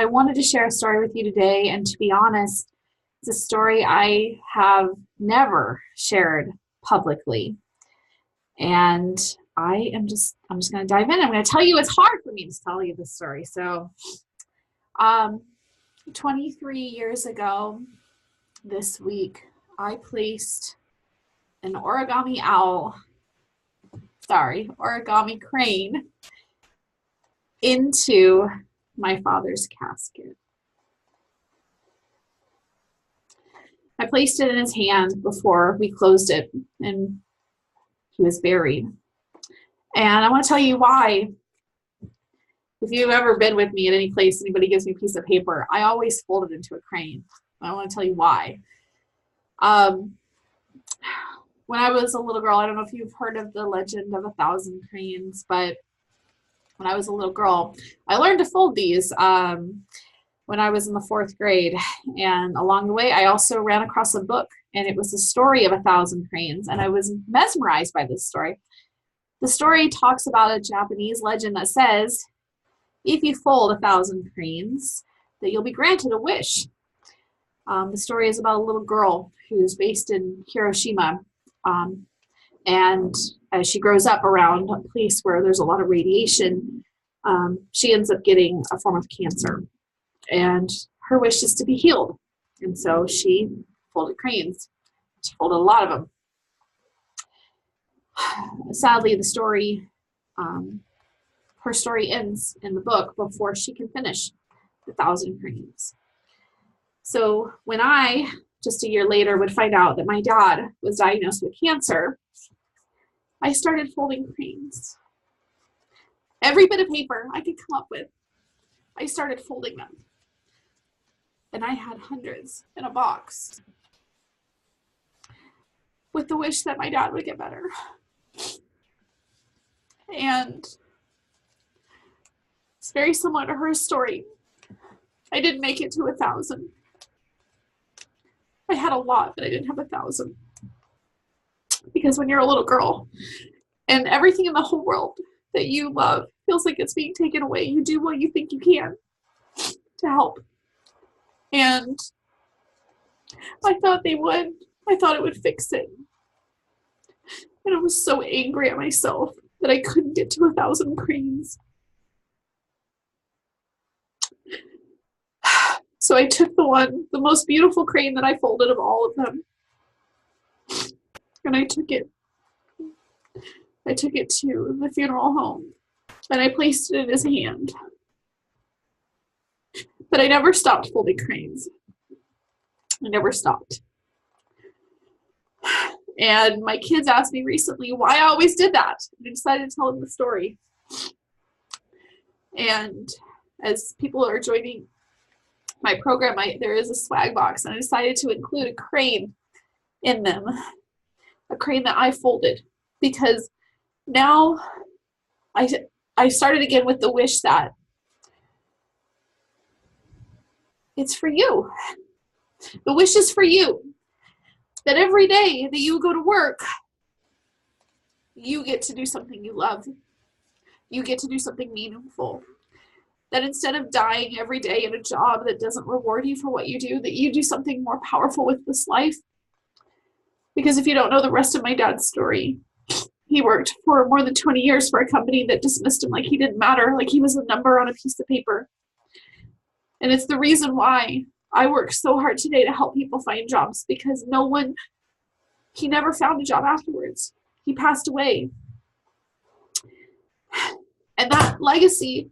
I wanted to share a story with you today, and to be honest, it's a story I have never shared publicly. And I'm just going to dive in. I'm going to tell you it's hard for me to tell you this story. So, um, 23 years ago this week, I placed an origami crane into my father's casket. I placed it in his hand before we closed it, and he was buried. And I want to tell you why. If you've ever been with me at any place, anybody gives me a piece of paper, I always fold it into a crane. I want to tell you why. When I was a little girl, I don't know if you've heard of the legend of 1,000 cranes, but when I was a little girl, I learned to fold these when I was in the 4th grade. And along the way, I also ran across a book, and it was the story of 1,000 cranes, and I was mesmerized by this story. The story talks about a Japanese legend that says, if you fold 1,000 cranes, that you'll be granted a wish. The story is about a little girl who's based in Hiroshima, and as she grows up around a place where there's a lot of radiation, she ends up getting a form of cancer, and her wish is to be healed. And so she folded cranes. She folded a lot of them. Sadly, the story, her story ends in the book before she can finish the 1,000 cranes. So when I, just a year later, would find out that my dad was diagnosed with cancer, I started folding cranes. Every bit of paper I could come up with, I started folding them. And I had hundreds in a box with the wish that my dad would get better. And it's very similar to her story. I didn't make it to 1,000. I had a lot, but I didn't have 1,000. Because when you're a little girl and everything in the whole world that you love feels like it's being taken away, you do what you think you can to help. And I thought they would. I thought it would fix it. And I was so angry at myself that I couldn't get to 1,000 cranes. So I took the most beautiful crane that I folded of all of them, and I took it to the funeral home, and I placed it in his hand. But I never stopped folding cranes. I never stopped. And my kids asked me recently why I always did that. And I decided to tell them the story. And as people are joining my program, there is a swag box, and I decided to include a crane in them, a crane that I folded, because now I started again with the wish that it's for you. The wish is for you, that every day that you go to work, you get to do something you love. You get to do something meaningful. That instead of dying every day in a job that doesn't reward you for what you do, that you do something more powerful with this life. Because if you don't know the rest of my dad's story, he worked for more than 20 years for a company that dismissed him like he didn't matter, like he was a number on a piece of paper. And it's the reason why I work so hard today to help people find jobs, because he never found a job afterwards. He passed away. And that legacy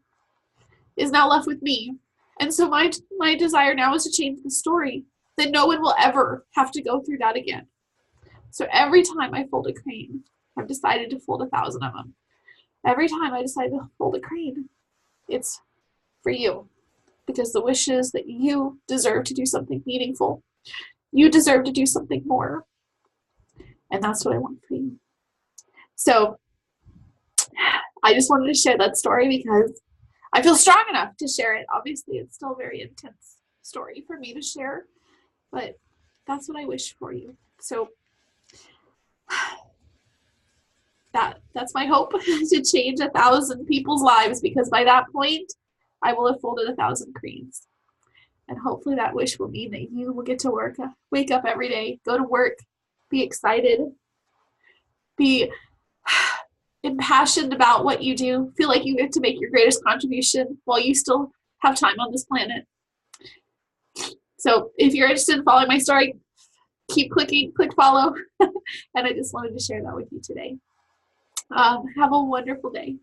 is now left with me. And so my desire now is to change the story, that no one will ever have to go through that again. So every time I fold a crane, I've decided to fold 1,000 of them. Every time I decide to fold a crane, it's for you. Because the wish is that you deserve to do something meaningful. You deserve to do something more. And that's what I want for you. So I just wanted to share that story because I feel strong enough to share it. Obviously, it's still a very intense story for me to share, but that's what I wish for you. So that's my hope, to change 1,000 people's lives, because by that point, I will have folded 1,000 cranes. And hopefully that wish will mean that you will get to work, wake up every day, go to work, be excited, be impassioned about what you do, feel like you get to make your greatest contribution while you still have time on this planet. So if you're interested in following my story, keep clicking, click follow. And I just wanted to share that with you today. Have a wonderful day.